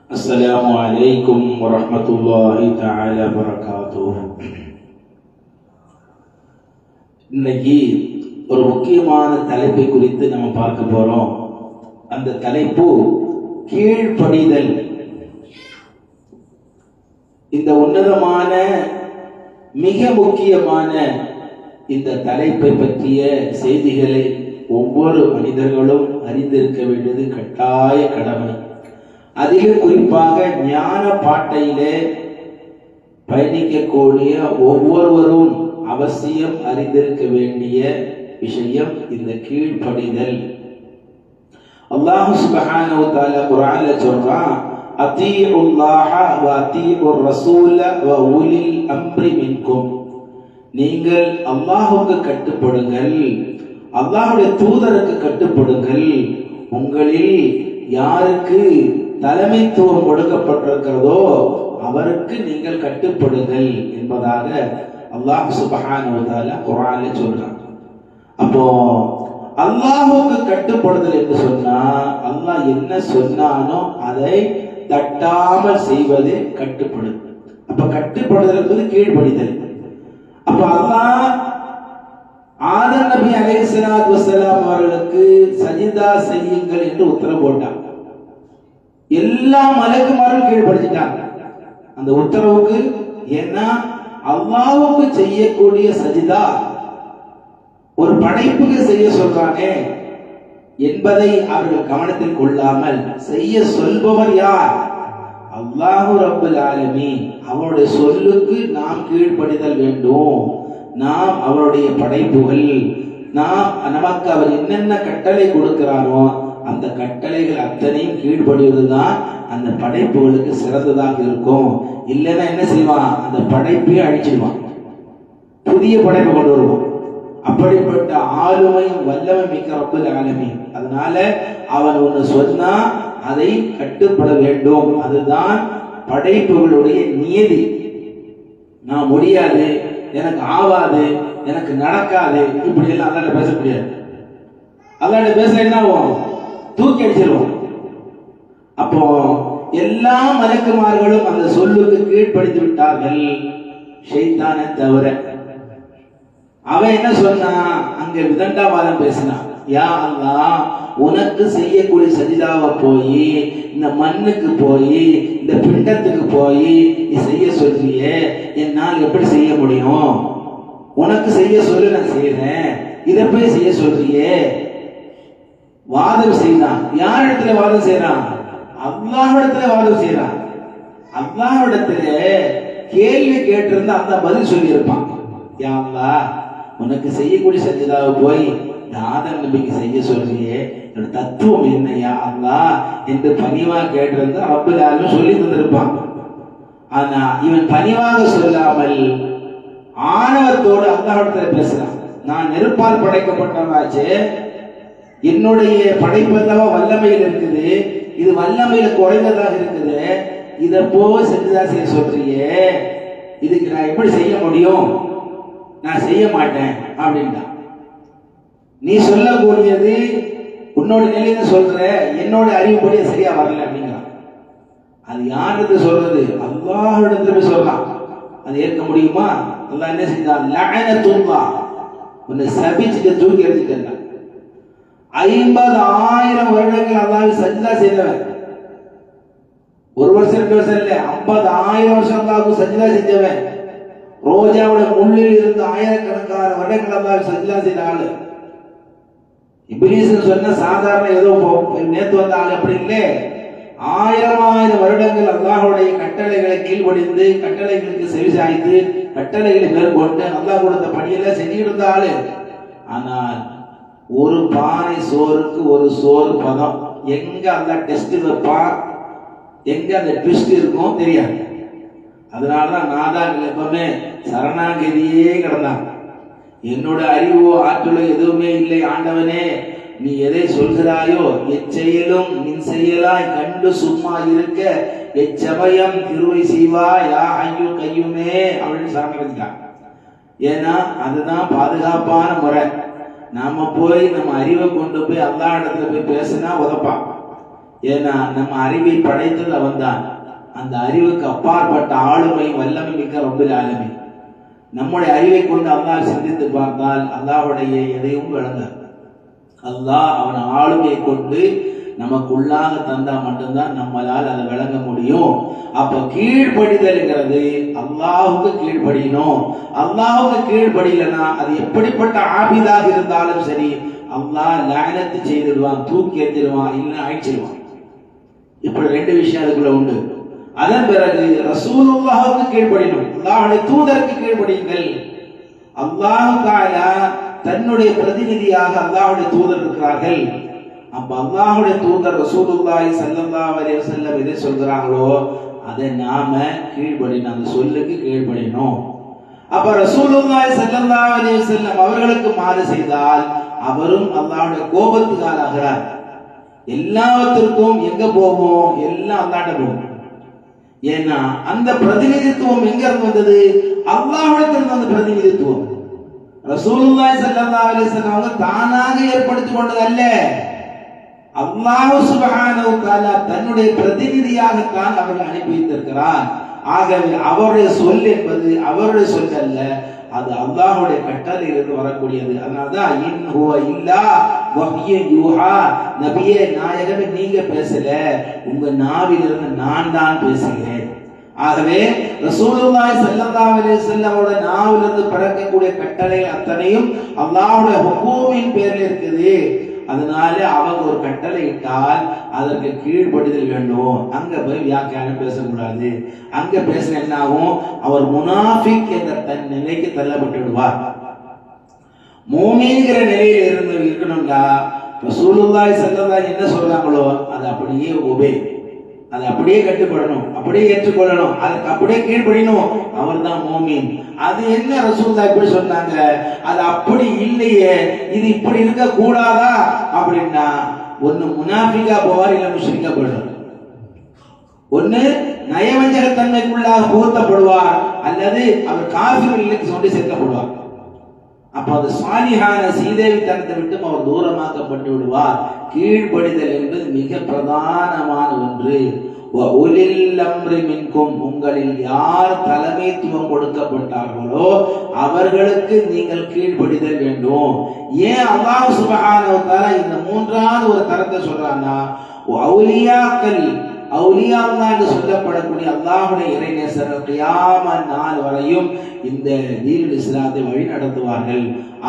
السلام عليكم ورحمة الله تعالى وبركاته. இன்னைக்கு ஒரு முக்கியமான தலைப்பை குறித்து நம்ம பார்க்க போறோம். அந்த தலைப்பு கீழ்ப்படிதல். இந்த உன்னதமான மிக முக்கியமான இந்த தலைப்பை பற்றிய செய்திகளை ஒவ்வொரு மனிதர்களும் அறிந்திருக்க வேண்டியது கட்டாய கடமை. அதிலும் குறிப்பாக ஞான பாட்டையிலே பயணிக்கக்கூடிய ஒவ்வொருவரும் அவசியம் அறிந்திருக்க வேண்டிய விஷயம் இந்த கீழ்ப்படிதல். அல்லாஹ் சுப்ஹானஹு வ தஆலா குர்ஆன்ல சொல்றான், அத்தீஉல்லாஹ வ அத்தீஉர் ரசூல வ உலில் அம்ரி மின்கும். நீங்கள் அல்லாஹ்வுக்கு கட்டுப்படுங்கள், அல்லாஹ்வுடைய தூதருக்கு கட்டுப்படுங்கள். உங்களில் யாருக்கு தலைமைத்துவம் கொடுக்கப்பட்டிருக்கிறதோ அவருக்கு நீங்கள் கட்டுப்படுங்கள் என்பதாக அல்லாஹ் சுப்ஹானஹு வ தஆலா குர்ஆன்ல சொல்றான். அப்போ அல்லாஹ்வுக்கு கட்டுப்படுதல் என்று சொன்னா அல்லாஹ் என்ன சொன்னானோ அதை தட்டாமல் செய்வது கட்டுப்படுதல். அப்ப கட்டுப்படுதல் என்பது கீழ்ப்படிதல். அப்ப அல்லாஹ் ஆதம் நபி அலைஹிஸ்ஸலாத்து வஸ்ஸலாம் அவர்களுக்கு சஜிதா செய்யுங்கள் என்று உத்தரவு போட்டான். எல்லா மலக்குமாரும் கீழ்படிச்சிட்டாங்க அந்த உத்தரவுக்கு. ஏன்னா அல்லாஹ்வுக்கு செய்யக்கூடிய சஜிதா ஒரு படைப்புக்கு செய்ய சொல்றானே என்பதை அவர்கள் கவனத்தில் கொள்ளாமல் செய்ய சொல்பவர் யார்? அல்லாஹ் ரப்பல் ஆலமீன். அவருடைய சொல்லுக்கு நாம் கீழ்ப்படிதல் வேண்டும். நாம் அவருடைய படைப்புகள். நமக்கு அவர் என்னென்ன கட்டளை கொடுக்கிறாரோ அந்த கட்டளைகள் அத்தனையும் கீழ்ப்படிவதுதான் அந்த படைப்புகளுக்கு சிறந்ததாக இருக்கும். இல்லைன்னா என்ன செய்வான்? அந்த படைப்பையே அழிச்சிடுவான், புதிய படைப்பை கொண்டு வருவோம். அப்படிப்பட்ட ஆளுமையும் வல்லமை மிக்க ரப்பல் ஆலமீன். அதனால அவன் ஒன்று சொன்னா அதை கட்டுப்பட வேண்டும். அதுதான் படைப்புகளுடைய நியதி. நான் முடியாது, எனக்கு ஆவாது, எனக்கு நடக்காது, இப்படி எல்லாம் அல்லாஹ்ட்ட பேச முடியாது. அல்லாஹ்ட்ட பேச என்ன ஆகும்? தூக்கி அடிச்சிருவோம். அப்போ எல்லா மலக்குமார்களும் அந்த சொல்லுக்கு கீழ்ப்படுத்தி விட்டார்கள், ஷைத்தானை தவிர. அவன் என்ன சொன்னா? அங்க விதண்டாவாதம் பேசினான். யா அல்லாஹ், உனக்கு செய்யக்கூடிய சஜிதாவை போய் இந்த மண்ணுக்கு போய் இந்த பிண்டத்துக்கு போய் நீ செய்ய சொல்றியே, என்னால் எப்படி செய்ய முடியும்? உனக்கு செய்ய சொல்லி நான் செய்யறேன், இதை போய் செய்ய சொல்றியே. வாதம் செய்தான். யார் இடத்துல வாதம் செய்யறான்? அல்லாஹ்விடத்துல வாதம் செய்யறான். அல்லாஹ்விடத்துல கேள்வி கேட்டிருந்தா அந்த பதில் சொல்லி இருப்பான். யா அல்லாஹ், உனக்கு செய்யக்கூடிய சஜிதாவை போய் ஆதம் நபிக்கு செய்ய சொல்றியே, என்னோட தத்துவம் என்ன யா அல்லாஹ் என்று பணிவா கேட்டிருந்தா ரப்பல் ஆலமீன் சொல்லி தந்திருப்பான். ஆனா இவன் பணிவாக சொல்லாமல் ஆணவத்தோடு அல்லாஹ்விடத்துல பேசுறான். நான் நெருப்பால் படைக்கப்பட்டவனாச்சே, என்னுடைய படைப்பெல்லாம் வல்லமையில் இருக்குது, இது வல்லமையில குறைந்ததாக இருக்குது, இதை போய் செஞ்சுதா செய்ய சொல்றியே, இதுக்கு நான் எப்படி செய்ய முடியும்? நான் செய்ய மாட்டேன் அப்படின்டா. நீ சொல்லக்கூடியது உன்னோட நிலையில சொல்ற, என்னோட அறிவுப்படி சரியா வரல அப்படிங்கிறான். அது யாருக்கு சொல்றது? அல்லாஹ்விடத்துல போய் சொல்லலாம். அது ஏற்க முடியுமா? அல்லாஹ் என்ன செஞ்சான்? லஅனத்துல்லாஹ், உன்னை சபிச்சுட்டு தூக்கி எறிஞ்சிட்டான். 50,000 வருடங்கள் அல்லாஹ்வுக்கு சஜ்தா செய்தவன். ஒரு வருஷம் 2 வருஷம் இல்ல, 50,000 வருஷம் அல்லாஹ்வுக்கு சஜ்தா செஞ்சவன். ரோஜாவோட முள்ளில் இருந்து ஆயிரக்கணக்கான வருடங்கள் அல்லாஹ்வுக்கு சஜ்தா செய்த ஆளு. இப்லீஸ் சொன்ன சாதாரண ஏதோ நேத்து வந்த ஆள் அப்படி இல்லை. 1000 வருடங்கள் அல்லாஹ்வுடைய கட்டளைகளை கீழ்ப்படிந்து கட்டளைகளுக்கு செவிசாய்த்து கட்டளைகளை மேற்கொண்டு அல்லாஹ் கொடுத்த பணியெல்லாம் செஞ்சுட்டு இருந்த ஆளு. ஆனால் ஒரு பானை சோறுக்கு ஒரு சோறு பதம். எங்க அந்த டெஸ்ட் வைப்பான், எங்க அந்த ட்விஸ்ட் இருக்கும் தெரியாது. அதனாலதான் நாதாக்கள் எப்பவுமே சரணாகதியே கிடந்தாங்க. என்னோட அறிவோ ஆற்றலோ எதுவுமே இல்லை ஆண்டவனே, நீ எதை சொல்கிறாயோ எச்செயலும் நின் செயலாய் கண்டு சும்மா இருக்க எச்சமயம் திருவை செய்வா யா ஐயோ கையுமே அப்படின்னு சரணடைஞ்சாங்க. ஏன்னா அதுதான் பாதுகாப்பான முறை. நாம போய் நம்ம அறிவை கொண்டு போய் அல்லாஹ் இடத்துல போய் பேசினா உதப்பான். ஏன்னா நம்ம அறிவை படைத்தது அவன்தான். அந்த அறிவுக்கு அப்பாற்பட்ட ஆளுமை வல்லமை மிக்க ரப்புல் ஆலமீன். நம்முடைய அறிவை கொண்டு அல்லாஹ் சிந்தித்து பார்த்தால் அல்லாஹ்வுடைய எதையும் விளங்காது. அல்லாஹ் அவன் ஆளுமையை கொண்டு நமக்குள்ளாக தந்தா மட்டும்தான் நம்மளால் அதை விளங்க முடியும். அப்ப கீழ்ப்படிதல்ங்கிறது அல்லாஹுக்கு கீழ்ப்படியணும். அல்லாஹுக்கு கீழ்ப்படியலனா அது எப்படிப்பட்ட ஆபிதாக இருந்தாலும் சரி அல்லாஹ் லஅனத்து செய்திடுவான், தூக்கி எறிஞ்சிடுவான், இல்லைன்னா அழிச்சிடுவான். இப்படி ரெண்டு விஷயம் அதுக்குள்ள உண்டு. அதன் பிறகு ரசூலுல்லாஹுக்கு கீழ்ப்படியணும், அல்லாஹ்வுடைய தூதருக்கு கீழ்ப்படியுங்கள். அல்லாஹ் தஆலா தன்னுடைய பிரதிநிதியாக அல்லாஹ்வுடைய தூதர் இருக்கிறார்கள். அப்ப அல்லாஹ்வுடைய தூதர் ரசூலுல்லாஹி ஸல்லல்லாஹு அலைஹி வஸல்லம் எதை சொல்றாங்களோ அதை நாம கீழ்ப்படியணும், அந்த சொல்லுக்கு கீழ்ப்படியணும். அப்ப ரசூலுல்லாஹி ஸல்லல்லாஹு அலைஹி வஸல்லம் அவர்களுக்கு மாறு செய்தால் அவரும் அல்லாஹ்வுடைய கோபத்துக்கு ஆளாகிறார். எல்லாவற்றிற்கும் எங்க போவோம்? எல்லாம் அல்லாஹ்ட்ட போவோம். ஏன்னா அந்த பிரதிநிதித்துவம் எங்க இருந்து வந்தது? அல்லாஹ்விடத்திலிருந்து அந்த பிரதிநிதித்துவம். ரசூலுல்லாஹி ஸல்லல்லாஹு அலைஹி வஸல்லம் அவங்க தானாக ஏற்படுத்திக் கொண்டது அல்ல. அல்லாஹ் சுப்ஹானஹு வ தஆலா தன்னுடைய பிரதிநிதியாகத்தான் அவர்கள் அனுப்பி வைத்திருக்கிறார். ஆகவே அவருடைய சொல் என்பது அவருடைய சொல் அல்ல, அது அல்லாஹ்வுடைய கட்டளையிலிருந்து வரக்கூடியது. அதனாலதான் இன் ஹுவ இல்லா வஹ்யுன் யூஹா, நபியே நாயகமே நீங்க பேசல, உங்க நாவிலிருந்து நான் தான் பேசுகிறேன். ஆகவே ரசூலுல்லாஹி ஸல்லல்லாஹு அலைஹி வஸல்லம் அவருடைய நாவிலிருந்து பிறக்கக்கூடிய கட்டளை அத்தனையும் அல்லாஹ்வுடைய ஹுகூமின் பேர்ல இருக்குது. அதனால அவங்க ஒரு கட்டளை இட்டால் அதற்கு கீழ்ப்படிதல் வேண்டும். அங்க போய் வியாக்கியானம் பேசக்கூடாது. அங்க பேசின என்ன ஆகும்? அவர் முனாஃபிக் என்ற தன் நிலைக்கு தள்ளப்பட்டு விடுவார். மூமின்கிற நிலையில இருந்து இருக்கணும்னா ரசூலுல்லாஹி ஸல்லல்லாஹு என்ன சொல்றாங்களோ அது அப்படியே ஒபே, அதை அப்படியே கட்டுப்படணும், அப்படியே ஏற்றுக்கொள்ளணும், அதுக்கு அப்படியே கீழ்ப்படியணும். அவர் தான் மூமின். அது என்ன ரசூலுல்லாஹ் இப்படி சொன்னாங்க, அது அப்படி இல்லையே, இது இப்படி இருக்க கூடாதா அப்படின்னா ஒன்னு முனாஃபிகா போவார், இல்ல முஷ்ரிக்கா போயிடுவார். ஒன்னு நயவஞ்சகத்தன்மைக்குள்ளாக புகுத்தப்படுவார், அல்லது அவர் காஃபிர் இல்லைக்கு சொல்லி சேர்க்கப்படுவார். அப்ப அது சாலிஹான சீதேவித்தனத்தை விட்டு அவர் தூரமாக்கப்பட்டு விடுவார். கீழ்ப்படிதல் என்பது மிக பிரதானமான ஒன்று. உங்களில் யார் தலைமைத்துவம் கொடுக்கப்பட்டார்களோ அவர்களுக்கு நீங்கள் கீழ்ப்படிதல் வேண்டும். ஏன் அல்லாஹ் சுப்ஹானஹு வ தஆலா இந்த மூன்றாவது ஒரு தரத்தை சொல்றான்னா, அவுலியாக்கள் அவுலியாவுல்லாஹ் என்று சொல்லப்படக்கூடிய அல்லாஹ்வுடைய இறைநேசர்கள் கியாமத் நாள் வரையும் இந்த தீனுல் இஸ்லாத்தை வழி நடத்துவார்கள்.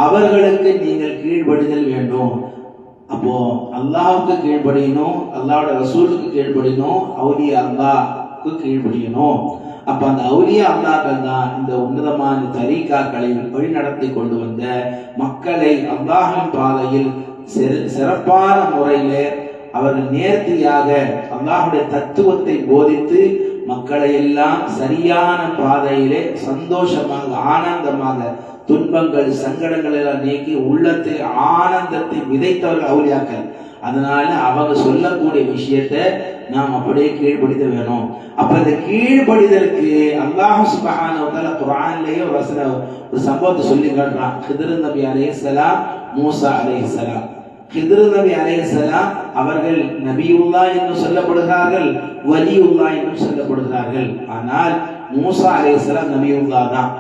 அவர்களுக்கு நீங்கள் கீழ்ப்படிதல் வேண்டும். அப்போ அல்லாஹ்வுக்கு கீழ்ப்படியணும், அல்லாஹ்வுடைய ரசூலுக்கு கீழ்ப்படியணும், அவுலியா அல்லாஹ்வுக்கு கீழ்ப்படியணும். அப்ப அந்த அவுலியா அல்லாஹ்கள் தான் இந்த உன்னதமான தரீகாக்களை வழி நடத்தி கொண்டு வந்த மக்களை அல்லாஹ்வின் பாதையில் சிறப்பான முறையிலே அவர்கள் நேர்த்தியாக அல்லாஹ்வுடைய தத்துவத்தை போதித்து மக்களை எல்லாம் சரியான பாதையிலே சந்தோஷமாக ஆனந்தமாக துன்பங்கள் சங்கடங்கள் எல்லாம் நீக்கி உள்ளத்தில் ஆனந்தத்தை விதைத்தவர்கள் அவுலியாக்கள். அதனால அவங்க சொல்லக்கூடிய விஷயத்தை நாம் அப்படியே கீழ்ப்படித வேணும். அப்ப இந்த கீழ்ப்படிதலுக்கு அல்லாஹ் சுப்ஹானஹு வ தஆலா குர்ஆன்லயே ஒரு சம்பவத்தை சொல்லி காட்டுறான். ஹித்ர் நபி அலைஹிஸ்ஸலாம், மூசா அலைஹிஸ்ஸலாம். ஹித்ர் நபி அலைஹிஸ்ஸலாம் அவர்கள் நபியுல்லாஹ் என்று சொல்லப்படுகிறார்கள், வலியுல்லாஹ் என்று சொல்லப்படுகிறார்கள். ஆனால் மூசா அலைஹிஸ்ஸலாம் நபியுல்லாஹ் தான்.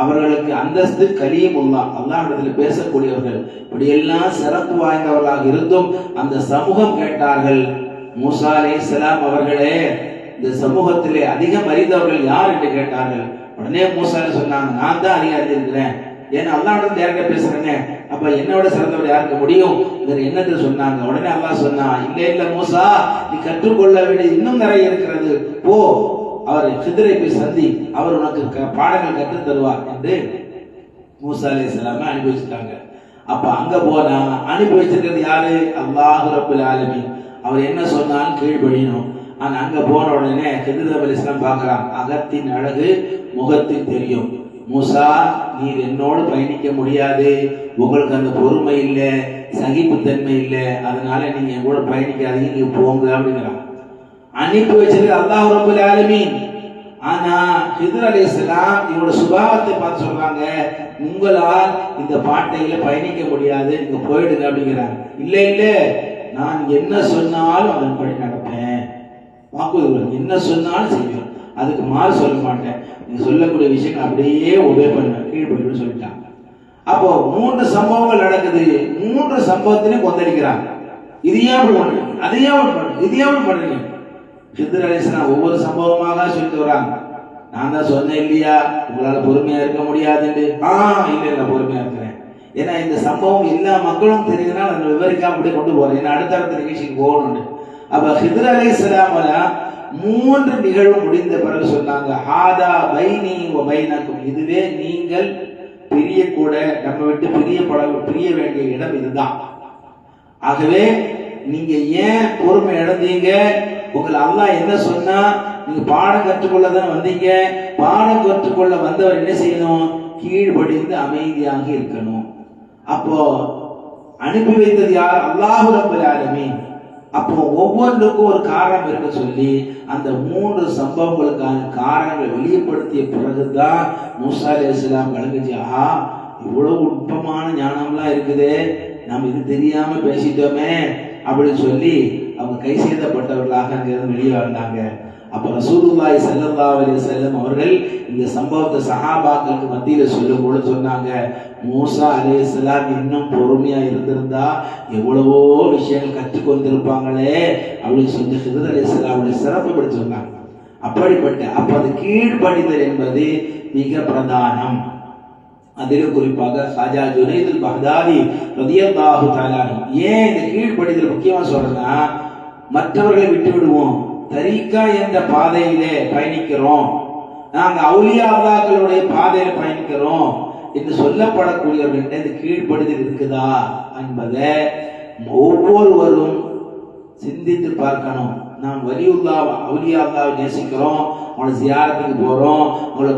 அவர்களுக்கு அந்தஸ்து கலீமுல்லாஹ், அல்லாஹ்விடத்தில் பேசக்கூடியவர்கள். இப்படியெல்லாம் சிறப்பு வாய்ந்தவர்களாக இருந்தும் அந்த சமூகம் கேட்டார்கள், மூசா அலைஹிஸ்ஸலாம் அவர்களே, இந்த சமூகத்திலே அதிகம் அறிந்தவர்கள் யார் என்று கேட்டார்கள். உடனே மூசா சொன்னாங்க, நான் தான் அதிகம் அறிந்திருக்கிறேன், ஏன்னா அல்லாஹ்விடம் டேரக்டா பேசுறேங்க, அப்ப என்னோட சிறந்தவர் யாருக்கு முடியும் என்னத்தில் சொன்னாங்க. உடனே அல்லாஹ் சொன்னா, இல்ல மூசா, நீ கற்றுக்கொள்ள வேண்டியது இன்னும் நிறைய இருக்கிறது, போ அவர் ஹித்ரை போய் சந்தி, அவர் உனக்கு பாடங்கள் கற்று தருவார் என்று மூசா அலைஹிஸ்ஸலாமை அனுப்பி வச்சிருக்காங்க. அப்ப அங்க போனா அனுப்பி வச்சிருக்கிறது யாரு? அல்லாஹ் ரப்புல் ஆலமீன். அவர் என்ன சொன்னாலும் கீழ்ப்படியணும். ஆனா அங்க போன உடனே ஹித்ர் அலைஹிஸ்ஸலாம் பார்க்கறான், அகத்தின் அழகு முகத்தில் தெரியும். மூசா, நீர் என்னோடு பயணிக்க முடியாது, உங்களுக்கு அந்த பொறுமை இல்லை, சகிப்புத்தன்மை இல்லை, அதனால நீங்க என் கூட பயணிக்காதீங்க, நீங்க போங்க அப்படிங்கிறான். அனுப்பி வச்சது அல்லாஹ் ரப்புல் ஆலமீன். ஆனா ஹித்ர் அலைஹிஸ்ஸலாம் இவரோட சுபாவத்தை பார்த்து சொல்றாங்க, உங்களால் இந்த பாட்டையில பயணிக்க முடியாது, நீங்க போயிடுங்க அப்படிங்கிறாங்க. இல்ல நான் என்ன சொன்னாலும் அதன்படி நடப்பேன், வாக்குறுதி என்ன சொன்னாலும் செய்வேன், அதுக்கு மாறு சொல்ல மாட்டேன், நீங்க சொல்லக்கூடிய விஷயங்கள் அப்படியே ஒபே பண்ணுவேன், கீழ்படின்னு சொல்லிட்டான். அப்போ 3 சம்பவங்கள் நடக்குது. 3 சம்பவத்திலையும் கொந்தளிக்கிறாங்க. இது ஏன் அப்படி பண்றீங்க, அது ஏன் அப்படி பண்றீங்க, இது ஏன் அப்படி பண்றீங்க? ஹித்ர் அலைஹிஸ்ஸலாம் ஒவ்வொரு சம்பவமாக சொல்லிட்டு வராங்க. நான் தான் சொன்னேன் இல்லையா உங்களால பொறுமையா இருக்க முடியாதுன்னு. இல்ல பொறுமையா இருக்கிறேன். ஏன்னா இந்த சம்பவம் எல்லா மக்களும் தெரியுதுன்னா நான் விவரிக்காம அப்படியே கொண்டு போறேன், ஏன்னா அடுத்தடுத்த நிகழ்ச்சிக்கு போகணும்னு. அப்ப ஹித்ர் அலைஹிஸ்ஸலாம் 3 நிகழ்வு முடிந்த பிறகு சொன்னாங்க, ஹாதா பைனி வ பைனக்கும், இதுவே நீங்கள் பிரிய கூட நம்ம விட்டு பிரிய வேண்டிய இடம் இதுதான். ஆகவே நீங்க ஏன் பொறுமை இழந்தீங்க? உங்களை அல்லாஹ் என்ன சொன்னா, நீங்க பாடம் கற்றுக்கொள்ள தானே வந்தீங்க. பாடம் கற்றுக்கொள்ள வந்தவர் என்ன செய்யணும்? கீழ்படிந்து அமைதியாக இருக்கணும். அப்போ அனுப்பி வைத்தது யார்? அல்லாஹ் ரப்பல் ஆலமீன். அப்போ ஒவ்வொன்றுக்கும் ஒரு காரணம் இருக்க சொல்லி அந்த 3 சம்பவங்களுக்கான காரணங்களை வெளிப்படுத்திய பிறகுதான் மூசா அலைஹிஸ்ஸலாம் கலங்குச்சு, ஆஹா இவ்வளவு நுட்பமான ஞானம்லாம் இருக்குதே, நம்ம இது தெரியாம பேசிட்டோமே அப்படின்னு சொல்லி அவங்க கை செய்தப்பட்டவர்களாக அங்கிருந்து வெளியே வந்தாங்க. அப்ப ரசூலுல்லாஹி ஸல்லல்லாஹு அலைஹி வஸல்லம் அவர்கள் இந்த சம்பவத்தை சஹாபாக்களுக்கு மத்தியில சொல்லும் பொழுது சொன்னாங்க, மூசா அலைஹிஸ்ஸலாம் இன்னும் பொறுமையா இருந்திருந்தா எவ்வளவோ விஷயங்கள் கற்றுக்கொண்டிருப்பாங்களே அப்படின்னு சொல்லி ஹித்ர் அலைஹிஸ்ஸலாமுடைய சிறப்பு பற்றி சொன்னாங்க. அப்படிப்பட்ட அப்ப அது கீழ்ப்படிதல் என்பது மிக பிரதானம். அதிலும் குறிப்பாக ஹாஜா ஜுனைதுல் பக்தாதி ரலியல்லாஹு தஆலா ஏன் இந்த கீழ்ப்படிதல் முக்கியமா சொல்றேன்னா, மற்றவர்களை விட்டு விடுவோம், தரீக்கா என்ற பாதையிலே பயணிக்கிறோம், நாங்க அவுலியா அல்லாஹ்களுடைய பாதையில பயணிக்கிறோம் என்று சொல்லப்படக்கூடியவர்கிட்ட இந்த கீழ்ப்படிதல் இருக்குதா என்பதை ஒவ்வொருவரும் சிந்தித்து பார்க்கணும். நாம் வலியுல்லாஹ் அவுலியா அல்லாஹ்வை நேசிக்கிறோம், அவங்களை ஜியாரத்துக்கு போறோம், அவங்களை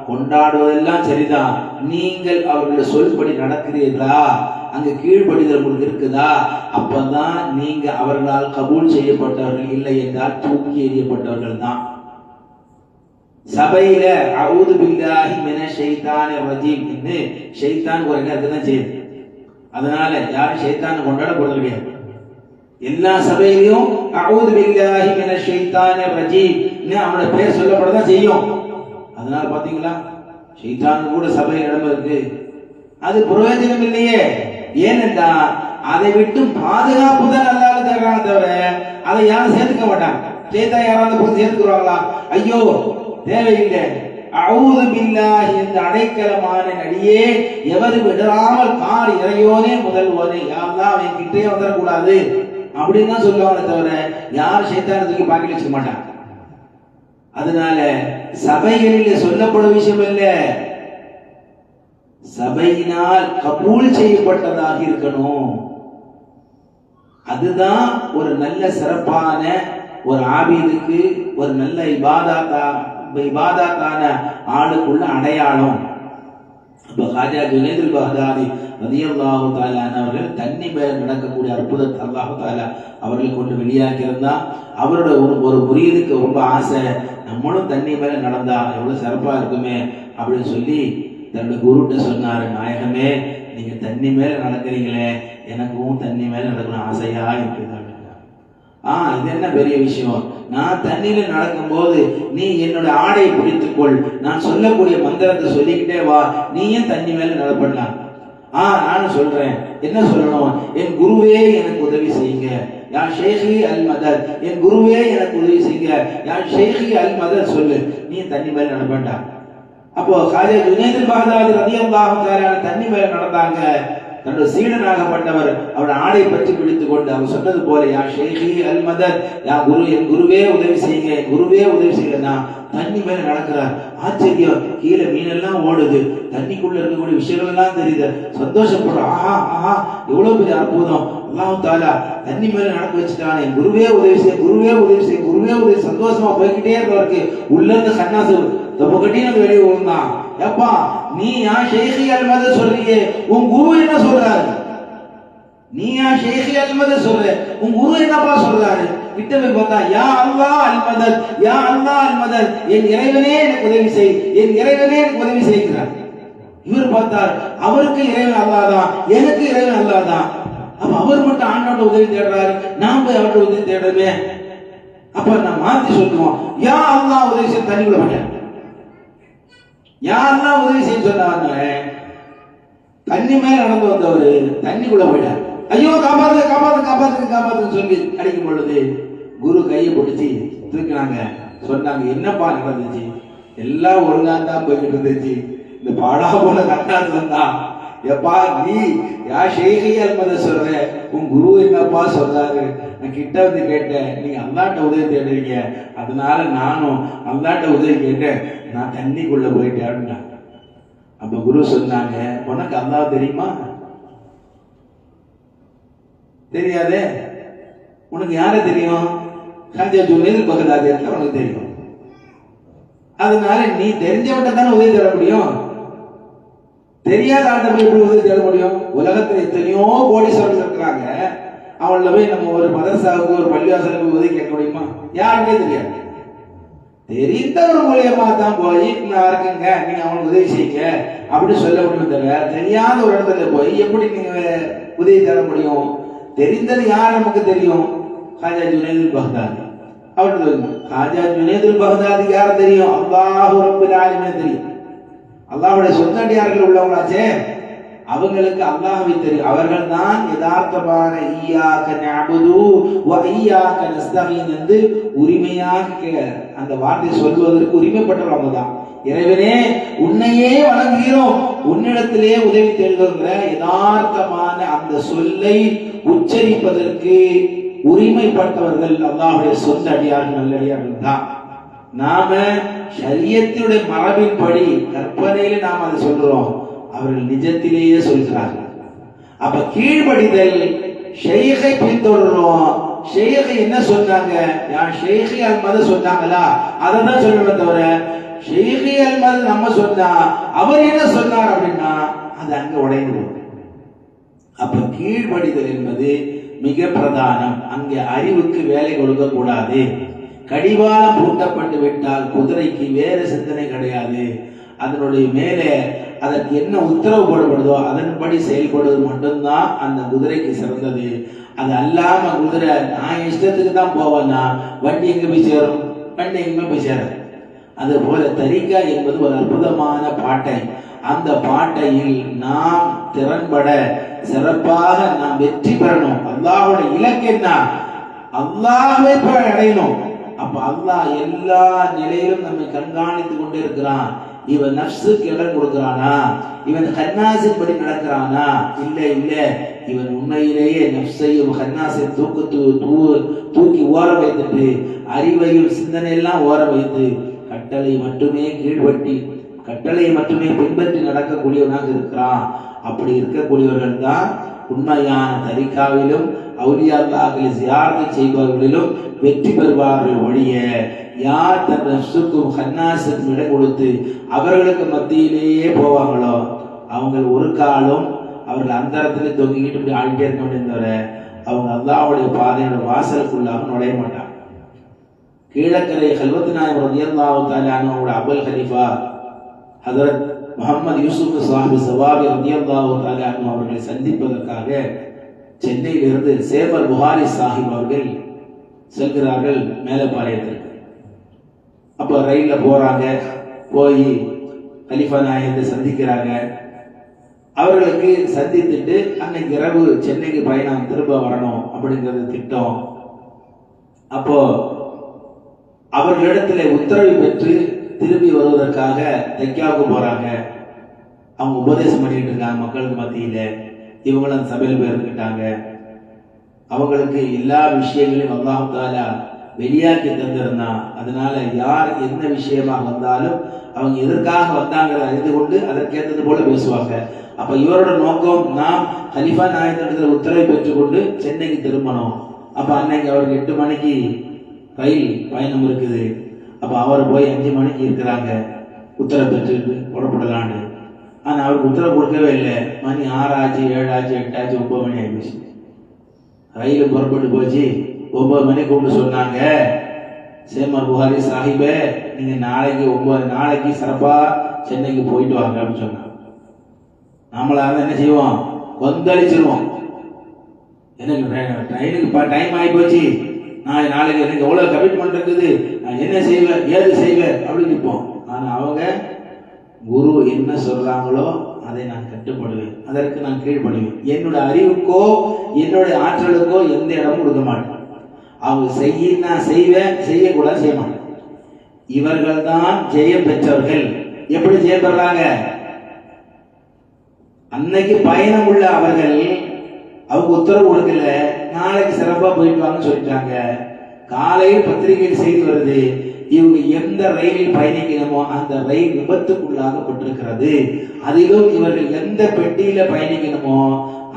கொண்டாடுவதெல்லாம் சரிதான். நீங்கள் அவர்களுடைய சொல்படி நடக்கிறீர்களா? அங்க கீழ்ப்படிதல் உங்களுக்கு இருக்குதா? அப்பதான் நீங்க அவர்களால் கபூல் செய்யப்பட்டவர்கள், இல்லை என்றால் தூக்கி எறியப்பட்டவர்கள் தான். சபையில அஊது பில்லாஹி மினஷ் ஷைத்தானிர் ரஜீம் என்று ஷைத்தான் ஒரு இடத்துல செய்யுது. அதனால யாரும் ஷைத்தானை கொண்டாட போறது கிடையாது. எல்லா சபையிலும் அஊது பில்லாஹி மினஷ் ஷைத்தானிர் ரஜீம் அவனோட பேர் சொல்லப்படதான் செய்யும். அதனால பாத்தீங்களா ஷைத்தான் கூட சபையில் இடம் இருக்கு, அது பிரயோஜனம் இல்லையே. ஏனென்றா அதை விட்டு பாதுகாப்பு தான் அல்லாஹ் தர்றாங்க, தவிர அதை யாரும் சேர்த்துக்க மாட்டாங்க. ஷைத்தான் யாராவது போய் சேர்த்துக்குறாங்களா? ஐயோ தேவையில்லை. அஊது பில்லாஹி என்ற அடைக்கலமான நடியே எவரு விடாமல் கார் இறையோனே முதல்வனே யா அல்லாஹ் அவன் கிட்டே வந்துடக்கூடாது அப்படின்னு தான் சொல்லுவாங்க, தவிர யார் ஷைத்தானை தூக்கி பாக்கெட் வச்சுக்க மாட்டாங்க. அதனால சபைகளில் சொல்லப்படும் விஷயம் இல்ல, சபையினால் கபூல் செய்யப்பட்டதாக இருக்கணும். அதுதான் ஒரு நல்ல சிறப்பான ஒரு ஆபீதுக்கு, ஒரு நல்ல இபாதத்தான ஆளுக்குள்ள அடையாளம். அப்ப ஹாஜா ஜுனைதுல் பக்தாதி ரலியல்லாஹு தஆலா அவர்கள் தண்ணி மேல் நடக்கக்கூடிய அற்புதத்தை அல்லாஹ் தஆலா அவர்கள் கொண்டு வெளியாக்கி இருந்தா, அவரோட ஒரு புரியுதுக்கு ரொம்ப ஆசை, நம்மளும் தண்ணி மேல நடந்தா எவ்வளவு சிறப்பா இருக்குமே அப்படின்னு சொல்லி தன்னுடைய குருட்ட சொன்னாரு, நாயகமே நீங்க தண்ணி மேல நடக்கிறீங்களே, எனக்கும் தண்ணி மேல நடக்கணும் ஆசையா இருக்குது. இது என்ன பெரிய விஷயம், நான் தண்ணியில நடக்கும் போது நீ என்னோட ஆடையை பிடித்துக்கொள், நான் சொல்லக்கூடிய மந்திரத்தை சொல்லிக்கிட்டே வா, நீயும் தண்ணி மேல நடப்படலாம். நானும் சொல்றேன், என்ன சொல்லணும், என் குருவே எனக்கு உதவி செய்யுங்க, யா ஷேഖி அல் மதத், என் குருவே எனக்கு உதவி செய்யுங்க, யா ஷேഖி அல் மதத் சொல்லு, நீ தண்ணி மேல நடப்பண்டா. அப்போ ஹாஜா ஜுனைதுல் பக்தாதி ரலியல்லாஹு தஆலா தண்ணி மேல நடந்தாங்க. தன்னுடைய சீடனாகப்பட்டவர் அவருடைய ஆடை பற்றி பிடித்துக் கொண்டு அவர் சொன்னது போல, யா ஷேഖி அல் மதத், யா குரு என் குருவே உதவி செய்யுங்க, என் குருவே உதவி செய்யுங்க. தண்ணி மேல நடக்கிறார். ஆச்சரியம், கீழே மீனெல்லாம் ஓடுது, தண்ணிக்குள்ள இருக்கக்கூடிய விஷயங்கள் எல்லாம் தெரியுது, சந்தோஷப்படுற, ஆஹா ஆஹா எவ்வளவு பெரிய அற்புதம், அல்லாஹ் தஆலா தண்ணி மேல நடக்க வச்சுட்டான், என் குருவே உதவி செய்ய, குருவே உதவி செய்ய, குருவே உதவி. சந்தோஷமா போய்கிட்டே இருக்கவருக்கு உள்ள இருந்து கண்ணாசு தப்பு கட்டின்னு வெளியே விழுந்தான். எப்பா நீ யா ஷேഖி அல் மதத் சொல்றீங்க, உன் குரு என்ன சொல்றாரு? நீ யா ஷேഖி அல் மதத் சொல்ற, உன் குரு என்னப்பா சொல்றாரு? கிட்ட போய் பார்த்தா, யா அல்லாஹ் அல் மதத், யா அல்லாஹ் அல் மதத், என் இறைவனே எனக்கு உதவி செய், என் இறைவனே எனக்கு உதவி செய்கிறார். இவர் பார்த்தார், அவருக்கு இறைவன் அல்லாஹ் தான், எனக்கு இறைவன் அல்லாஹ் தான். அப்ப அவர் மட்டும் ஆண்டோட உதவி தேடுறாரு, நான் போய் அவர்கிட்ட உதவி தேடுறமே. அப்ப நான் மாத்தி சொல்லுவோம், யா அல்லாஹ் உதவி செய்ய தண்ணிக்குள்ள போட்டேன். யா அல்லாஹ் உதவி செய்ய சொன்னாங்க, தண்ணி மேல நடந்து வந்தவரு தண்ணிக்குள்ள போயிட்டார். ஐயோ காப்பாத்து காப்பாத்து காப்பாத்து காப்பாத்துன்னு சொல்லி அடிக்கும் பொழுது குரு கையை பிடிச்சி தூக்கினாங்க. சொன்னாங்க, என்னப்பா நடந்துச்சு? எல்லாம் ஒழுங்கா தான் போய்கிட்டு இருந்துச்சு. இந்த பாடா போல கட்டாது வந்தா, எப்பா நீ யா ஷேகி அல்மத சொல்ற, உன் குரு என்னப்பா சொல்றாரு? நான் கிட்ட வந்து கேட்டேன், நீங்க அல்லாட்ட உதவி தேடுறீங்க, அதனால நானும் அல்லாட்ட உதவி கேட்டேன், நான் தண்ணிக்குள்ள போயிட்டேன். அப்ப குரு சொன்னாங்க, உனக்கு அல்லாஹ் தெரியுமா? தெரியாதே. உனக்கு யார தெரியும்? காஜா ஜுனைத் பகதாதி உனக்கு தெரியும். அதனால நீ தெரிஞ்சவன்ட்ட தானே உதவி தேட முடியும். தெரியாத ஆட்ட போய் எப்படி உதவி தேட முடியும்? உலகத்துல எத்தனையோ கோடீஸ்வரர்கள் இருக்கிறாங்க, அவங்கள போய் நம்ம ஒரு மதரசாவுக்கு ஒரு பள்ளிவாசலுக்கு உதவி கேட்க முடியுமா? யாருக்கே தெரியாது. தெரிந்தவர் மூலியமா தான் போய் இருக்குங்க நீங்க அவங்களுக்கு உதவி செய்யுங்க அப்படின்னு சொல்ல முடியும். தவிர தெரியாத ஒரு இடத்துல போய் எப்படி நீங்க உதவி தேட முடியும்? தெரிந்தது யார் நமக்கு தெரியும்? காஜா ஜுனைத் பகதாதி. அவருக்கு காஜா ஜுனைத் பகதாதி யார் தெரியும்? அல்லாஹ் ரப்பல் ஆலமீன் தெரியும். அல்லாஹ்வுடைய சொந்தடியார்கள் உள்ளவங்களாச்சே, அவங்களுக்கு அல்லாஹ்வை தெரியும். அவர்கள் தான் யதார்த்தமான ஈயாக நஅபுது வ ஈயாக நஸ்தஈன் என்று உரிமையாக அந்த வார்த்தை சொல்வதற்கு உரிமைப்பட்டவங்க தான். இறைவனே உன்னையே வணங்குகிறோம், உன்னிடத்திலே உதவி தேடுகிற யதார்த்தமான அந்த சொல்லை உச்சரிப்பதற்கு உரிமைப்பட்டவர்கள் அல்லாஹ்வுடைய சொந்த அடியார்கள், நல்லடியார்கள் தான். நாம ஷரியத்துடைய மரபின்படி கற்பனையில நாம் அதை சொல்றோம், அவர்கள் நிஜத்திலேயே சொல்கிறார்கள். அப்ப கீழ்படிதல், ஷேகை பின்தொடர்றோம். ஷேகை என்ன சொன்னாங்க, யான் ஷேகி அல்மது சொன்னாங்களா அதை தான் சொல்லணும். தவிர ஷேகி அல்மது நம்ம சொன்னா அவர் என்ன சொன்னார் அப்படின்னா அது அங்க உடைந்து போகும். அப்ப கீழ்படிதல் என்பது மிக பிரதானம். அங்கே அறிவுக்கு வேலை கொடுக்க கூடாது. கடிவாளம் பூட்டப்பட்டு விட்டால் குதிரைக்கு வேறு சிந்தனை கிடையாது. அதனுடைய மேலே அதற்கு என்ன உத்தரவு போடப்படுதோ அதன்படி செயல்படுவது மட்டும்தான் அந்த குதிரைக்கு சிறந்தது. அது அல்லாம குதிரை நான் இஷ்டத்துக்கு தான் போவேன்னா வண்டி எங்க போய் சேரும்? வண்டி எங்க போய் சேரும். அது போல தரிகா என்பது ஒரு அற்புதமான பாட்டை. அந்த பாட்டையில் நாம் திறன்பட சிறப்பாக நாம் வெற்றி பெறணும். அல்லாஹ்வுடைய இலக்கு என்ன? அல்லாஹ்வை அடையணும். அப்ப அல்லாஹ் எல்லா நிலையிலும் நம்மை கண்காணித்து கொண்டே இருக்கிறான். இவன் நஃப்ஸுக்கு இடம் கொடுக்கிறானா? இவன் கன்னாசின் படி நடக்கிறானா? இல்ல இல்ல, இவன் உண்மையிலேயே நஃப்ஸையும் கன்னாசையும் தூக்கி ஓர வைத்துட்டு அறிவையும் சிந்தனை எல்லாம் ஓர வைத்து கட்டளை மட்டுமே கீழ்பட்டி கட்டளையை மட்டுமே பின்பற்றி நடக்கக்கூடியவனாக இருக்கிறான். அப்படி இருக்கக்கூடியவர்கள் தான் உண்மையான தரிகாவிலும் அவுலியாக்களை ஜியாரத்தை செய்பவர்களிலும் வெற்றி பெறுவார்கள். ஒழிய யார் தன் நஃப்ஸுக்கும் கன்னாசுக்கும் இடம் கொடுத்து அவர்களுக்கு மத்தியிலேயே போவாங்களோ அவங்க ஒரு காலம் அவர்கள் அந்தரத்திலே தொங்கிக்கிட்டு இப்படி ஆடிட்டே இருக்க முடிந்தவர அவங்க அல்லாஹ்வுடைய பாதையோட வாசலுக்குள்ளாக நுழைய மாட்டாங்க. கீழக்கரை ஹல்வத் நாயகம் ரலியல்லாஹு தஆலா அன்ஹு அபுல் ஹனீஃபா ஹஜ்ரத் முஹம்மது யூசுப் சாஹிப் ஸவாபி ரலியல்லாஹு தஆலா அன்ஹு அவர்களை சந்திப்பதற்காக சென்னையிலிருந்து சேபர் புகாரி சாஹிப் அவர்கள் செல்கிறார்கள் மேலப்பாளையத்தில். அப்போ ரயில்ல போறாங்க, போய் கலிஃபா நாயகத்தை சந்திக்கிறாங்க. அவர்களுக்கு சந்தித்துட்டு அன்னைக்கு இரவு சென்னைக்கு பயணம் திரும்ப வரணும் அப்படிங்கிறது திட்டம். அப்போ அவர்களிடத்துல உத்தரவு பெற்று திரும்பி வருவதற்காக தெக்காவுக்கு போறாங்க. அவங்க உபதேசம் பண்ணிட்டு இருக்காங்க மக்களுக்கு மத்தியில. இவங்களும் அந்த சபையில் போயிருந்துக்கிட்டாங்க. அவங்களுக்கு எல்லா விஷயங்களையும் அல்லாஹ் தஆலா வெளியாக்கி தந்திருந்தான். அதனால யார் என்ன விஷயமாக வந்தாலும் அவங்க எதற்காக வந்தாங்கிறத அறிந்து கொண்டு அதற்கேற்றது போல பேசுவாங்க. அப்ப இவரோட நோக்கம் நாம் கலிஃபா நாயகத்திடத்தில் உத்தரவை பெற்றுக்கொண்டு சென்னைக்கு திரும்பணும். அப்ப அன்னைக்கு அவருக்கு 8 மணிக்கு ரயில் பயணம் இருக்குது. அப்ப அவர் போய் 5 மணிக்கு இருக்கிறாங்க உத்தரவு பெற்றுட்டு புறப்படலான்னு. ஆனா அவருக்கு உத்தரவு கொடுக்கவே இல்லை. மணி 6 ஆச்சு, 7 ஆச்சு, 8 ஆச்சு, 9 மணி ஆயிடுச்சு. ரயிலு புறப்பட்டு போச்சு. 9 மணி கூப்பிட்டு சொன்னாங்க, சேமர் புகாரி சாஹிபே நீங்க நாளைக்கு சிறப்பா சென்னைக்கு போயிட்டு வாங்க அப்படின்னு சொன்னாங்க. நம்மளால என்ன செய்வோம்? கொந்தளிச்சிருவோம். எனக்கு ட்ரெயினுக்கு டைம் ஆகி போச்சு, நாளைக்கு எனக்கு எவ்வளவு கமிட்மெண்ட் இருக்குது, நான் என்ன செய்வேன் ஏது செய்வேன் அப்படின்னு நிற்போம். ஆனா அவங்க குரு என்ன சொல்றாங்களோ அதை நான் கட்டுப்படுவேன், அதற்கு நான் கீழ்ப்படுவேன். என்னோட அறிவுக்கோ என்னுடைய ஆற்றலுக்கோ எந்த இடமும் கொடுக்க மாட்டேன். அவங்க செய்ய நான் செய்வேன், செய்யக்கூடாது செய்ய மாட்டேன். இவர்கள் தான் ஜெயம் பெற்றவர்கள். எப்படி ஜெயம் பெறாங்க? அன்னைக்கு பயணம் உள்ள அவர்கள் அவங்க உத்தரவு கொடுக்கல, நாளைக்கு சிறப்பா போயிட்டு வாங்கன்னு சொல்லிட்டாங்க. காலையில் பத்திரிகையில் செய்தி வருது, இவங்க எந்த ரயிலில் பயணிக்கணுமோ அந்த ரயில் விபத்துக்குள்ளாகப்பட்டிருக்கிறது. அதிலும் இவர்கள் எந்த பெட்டியில பயணிக்கணுமோ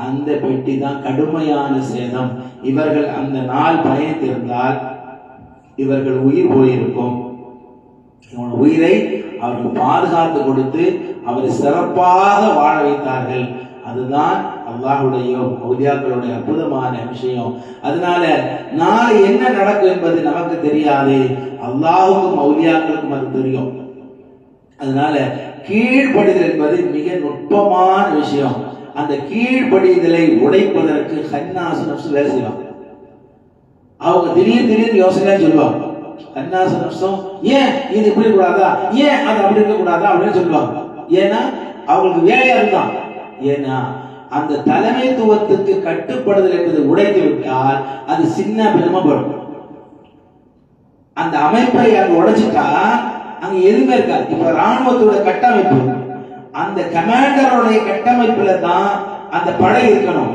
அந்த பெட்டி தான் கடுமையான சேதம். இவர்கள் அந்த நாள் பயணித்திருந்தால் இவர்கள் உயிர் போயிருக்கும். இவனோட உயிரை அவர்கள் பாதுகாத்து கொடுத்து அவரை சிறப்பாக வாழ வைத்தார்கள். அதுதான் அல்லாஹ்வுடைய அவுலியாக்களுடைய அற்புதமான விஷயம். அதனால நாளை என்ன நடக்கும் என்பது நமக்கு தெரியாது, அல்லாஹ்வுக்கும் அவுலியாக்களுக்கும் அது தெரியும். அதனால கீழ்ப்படிதல் என்பது மிக நுட்பமான விஷயம். அந்த கீழ்ப்படிதலை உடைப்பதற்கு கன்னாசு நப்சு வேலை செய்வாங்க. அவங்க திடீர்னு யோசனை சொல்லுவாங்க. கன்னாசு நப்சும் ஏன் இது இப்படி கூடாதா, ஏன் அது அப்படி இருக்க கூடாதா அப்படின்னு சொல்லுவாங்க. ஏன்னா அவங்களுக்கு வேலையா இருந்தான். ஏன்னா அந்த தலைமைத்துவத்துக்கு கட்டுப்படுதல் என்பது உடைத்து விட்டால் அது சின்ன பெருமை போடும். அந்த அமைப்பை அங்க உடைச்சிட்டா அங்க எதுவுமே இருக்காது. இப்ப ராணுவத்தோட கட்டமைப்பு, அந்த கமாண்டருடைய கட்டமைப்புல தான் அந்த படை இருக்கணும்.